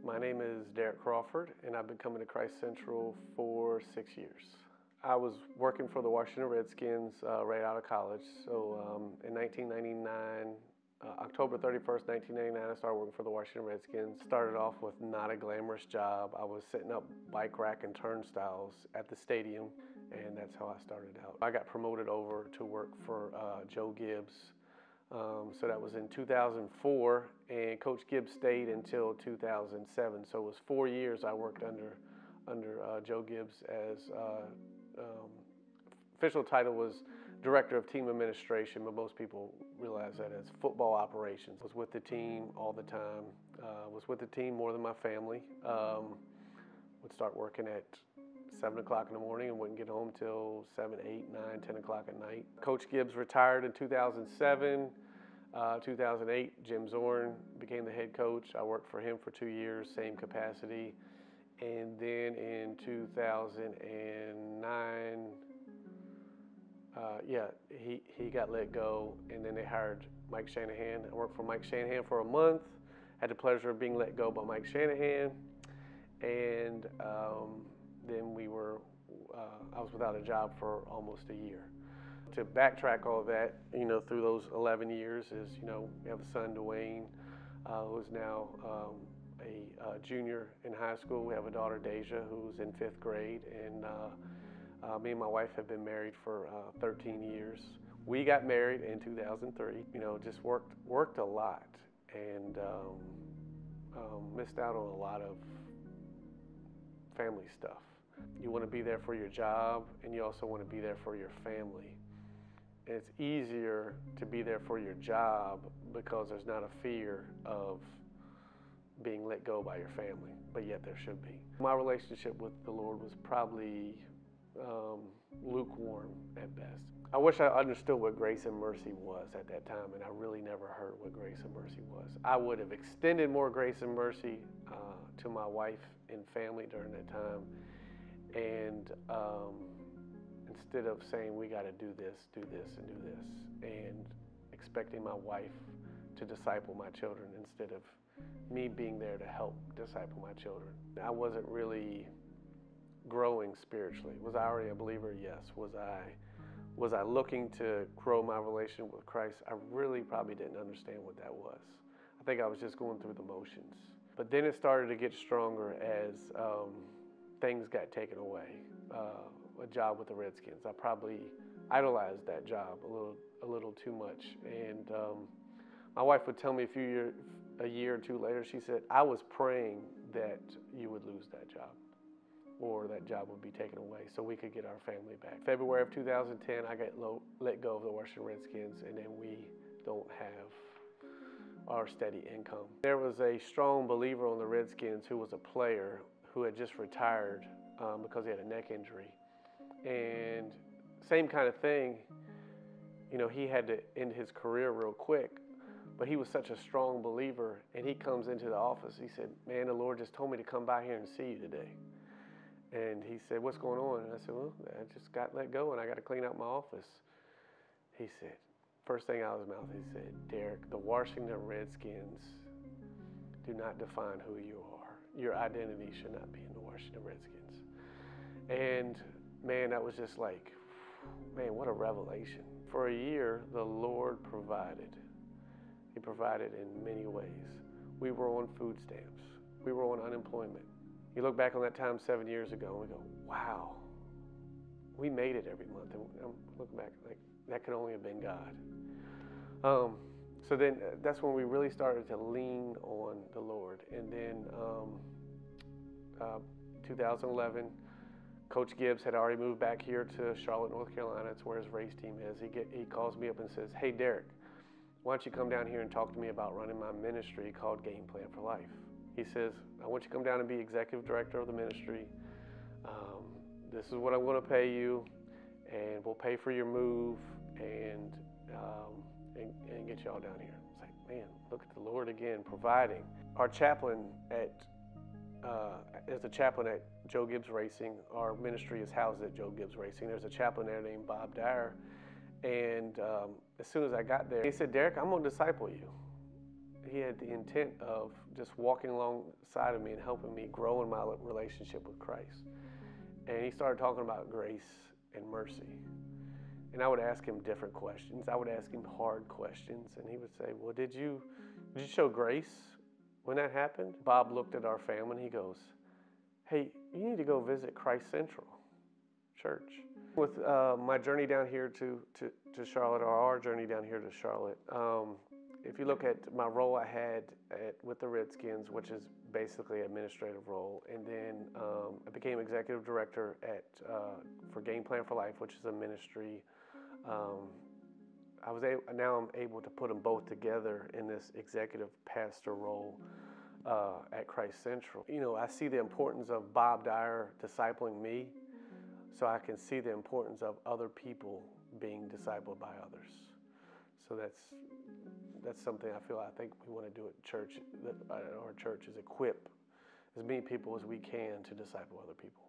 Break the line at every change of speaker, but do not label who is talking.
My name is Derrick Crawford, and I've been coming to Christ Central for 6 years. I was working for the Washington Redskins right out of college. So in 1999, October 31st, 1999, I started working for the Washington Redskins. Started off with not a glamorous job. I was setting up bike rack and turnstiles at the stadium, and that's how I started out. I got promoted over to work for Joe Gibbs. So that was in 2004, and Coach Gibbs stayed until 2007. So it was 4 years I worked under Joe Gibbs as official title was Director of Team Administration, but most people realize that as football operations. Was with the team all the time. Was with the team more than my family. Would start working at 7 o'clock in the morning and wouldn't get home till 7, 8, 9, 10 o'clock at night. Coach Gibbs retired in 2007. 2008, Jim Zorn became the head coach. I worked for him for 2 years, same capacity. And then in 2009, he got let go, and then they hired Mike Shanahan. I worked for Mike Shanahan for a month. Had the pleasure of being let go by Mike Shanahan. And then I was without a job for almost a year. To backtrack all that, through those 11 years is, we have a son, Dwayne, who's now a junior in high school. We have a daughter, Deja, who's in 5th grade. And me and my wife have been married for 13 years. We got married in 2003, just worked a lot and missed out on a lot of family stuff. You want to be there for your job, and you also want to be there for your family. And it's easier to be there for your job because there's not a fear of being let go by your family, but yet there should be. My relationship with the Lord was probably lukewarm at best. I wish I understood what grace and mercy was at that time, and I really never heard what grace and mercy was. I would have extended more grace and mercy to my wife and family during that time, and instead of saying we got to do this, and do this, and expecting my wife to disciple my children instead of me being there to help disciple my children. I wasn't really growing spiritually. Was I already a believer? Yes. Was I looking to grow my relationship with Christ? I really probably didn't understand what that was. I think I was just going through the motions. But then it started to get stronger as things got taken away. A job with the Redskins. I probably idolized that job a little too much. And my wife would tell me a year or two later, she said, I was praying that you would lose that job, or that job would be taken away so we could get our family back. February of 2010, I got let go of the Washington Redskins, and then we don't have our steady income. There was a strong believer on the Redskins who was a player who had just retired because he had a neck injury. And same kind of thing, he had to end his career real quick, but he was such a strong believer, and he comes into the office. He said, man, the Lord just told me to come by here and see you today. And he said, what's going on? And I said, well, I just got let go, and I got to clean out my office. He said, first thing out of his mouth, he said, Derrick, the Washington Redskins do not define who you are. Your identity should not be in the Washington Redskins. And man, that was just like, man, what a revelation. For a year, the Lord provided. He provided in many ways. We were on food stamps. We were on unemployment. You look back on that time 7 years ago, and we go, wow, we made it every month. And I'm looking back, like, that could only have been God. So then that's when we really started to lean on the Lord. And then 2011, Coach Gibbs had already moved back here to Charlotte, North Carolina. That's where his race team is. He calls me up and says, hey, Derrick, why don't you come down here and talk to me about running my ministry called Game Plan for Life? He says, I want you to come down and be executive director of the ministry. This is what I'm going to pay you, and we'll pay for your move and get you all down here. It's like, man, look at the Lord again, providing. Our chaplain is a chaplain at Joe Gibbs Racing. Our ministry is housed at Joe Gibbs Racing. There's a chaplain there named Bob Dyer. And as soon as I got there, he said, Derrick, I'm going to disciple you. he had the intent of just walking alongside of me and helping me grow in my relationship with Christ. And he started talking about grace and mercy. And I would ask him different questions. I would ask him hard questions. And he would say, well, did you show grace when that happened? Bob looked at our family and he goes, hey, you need to go visit Christ Central Church. With my journey down here to Charlotte, or our journey down here to Charlotte, if you look at my role I had with the Redskins, which is basically an administrative role, and then I became executive director for Game Plan for Life, which is a ministry. Now I'm able to put them both together in this executive pastor role at Christ Central. You know, I see the importance of Bob Dyer discipling me, so I can see the importance of other people being discipled by others. So that's something I think we want to do at church. That our church is equip as many people as we can to disciple other people.